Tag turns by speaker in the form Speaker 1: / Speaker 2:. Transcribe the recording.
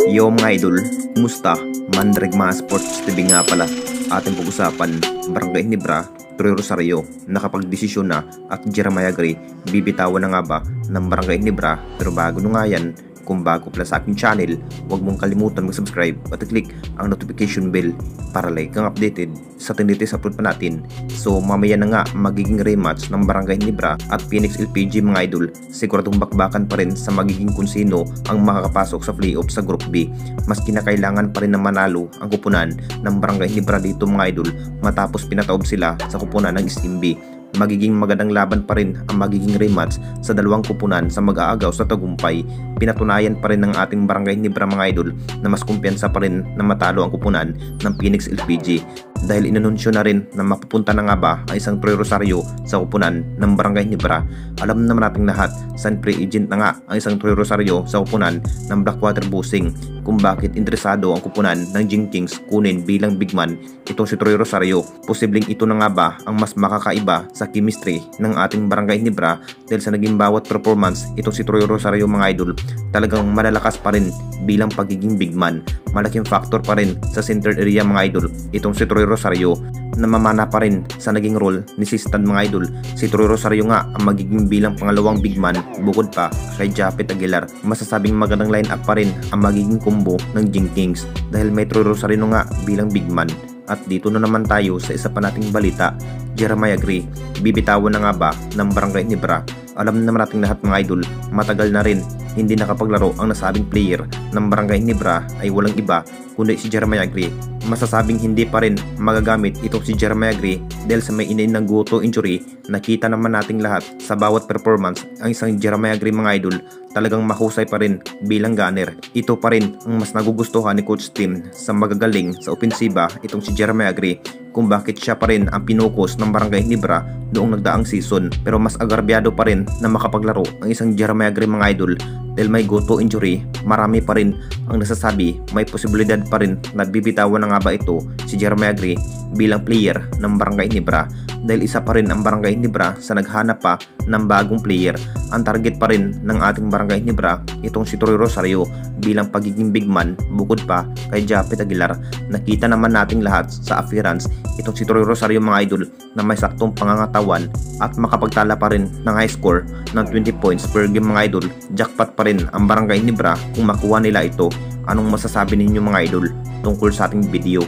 Speaker 1: Yo mga idol, kumusta? Mandirigma Sports TV nga pala. Ating pag-usapan, Barangay Ginebra, Troy Rosario, nakapagdesisyon na at Jeremiah Gray, bibitawan na nga ba ng Barangay Ginebra? Pero bago nung nga yan, kung bago pala sa aking channel, huwag mong kalimutan mag-subscribe at i-click ang notification bell para like kang updated sa latest upload pa natin. So mamaya na nga magiging rematch ng Barangay Ginebra at Phoenix LPG mga idol. Siguradong bakbakan pa rin sa magiging kung sino ang makakapasok sa playoff sa Group B. Mas kinakailangan pa rin na manalo ang kupunan ng Barangay Ginebra dito mga idol matapos pinataob sila sa kupunan ng Steam B. Magiging magandang laban pa rin ang magiging rematch sa dalawang kupunan sa mag-aagaw sa tagumpay. Pinatunayan pa rin ng ating Barangay Ginebra mga idol na mas kumpiyansa pa rin na matalo ang kupunan ng Phoenix LPG dahil inanunsyo na rin na mapupunta na nga ba ang isang Troy Rosario sa kupunan ng Barangay Ginebra. Alam naman nating lahat, San free agent na nga ang isang Troy Rosario sa kupunan ng Blackwater Busing kung bakit interesado ang kupunan ng Jing Kings kunin bilang big man itong si Troy Rosario. Posibleng ito na nga ba ang mas makakaiba sa chemistry ng ating Barangay Ginebra dahil sa naging bawat performance itong si Troy Rosario mga idol talagang malalakas pa rin bilang pagiging big man. Malaking factor pa rin sa center area mga idol itong si Troy Rosario na mamana pa rin sa naging role ni Sistan mga idol. Si Troy Rosario nga ang magiging bilang pangalawang big man bukod pa kay Japet Aguilar. Masasabing magandang line up pa rin ang magiging combo ng Jing Kings dahil may Troy Rosario nga bilang big man. At dito na naman tayo sa isa pa nating balita, Jeremiah Gray, bibitawan na nga ba ng Barangay Ginebra? Alam naman nating lahat mga idol, matagal na rin hindi nakapaglaro ang nasabing player ng Barangay Ginebra ay walang iba kundi si Jeremiah Gray. Masasabing hindi pa rin magagamit itong si Jeremiah Gray dahil sa may inain ng guto injury. Nakita naman nating lahat sa bawat performance ang isang Jeremiah Gray mga idol talagang mahusay pa rin bilang gunner. Ito pa rin ang mas nagugustuhan ni Coach Tim sa magagaling sa opensiba itong si Jeremiah Gray kung bakit siya pa rin ang pinukos ng Barangay Ginebra noong nagdaang season. Pero mas agarbyado pa rin na makapaglaro ang isang Jeremiah Gray mga idol dahil may goto injury. Marami pa rin ang nasasabi may posibilidad pa rin na bibitawan na nga ba ito si Jeremiah Gray bilang player ng Barangay Ginebra dahil isa pa rin ang Barangay Ginebra sa naghanap pa ng bagong player. Ang target pa rin ng ating Barangay Ginebra itong si Troy Rosario bilang pagiging big man bukod pa kay Japet Aguilar. Nakita naman nating lahat sa appearance itong si Troy Rosario mga idol na may saktong pangangatawan at makapagtala pa rin ng high score ng 20 points per game mga idol. Jackpot pa rin ang Barangay Ginebra kung makuha nila ito. Anong masasabi ninyo mga idol tungkol sa ating video?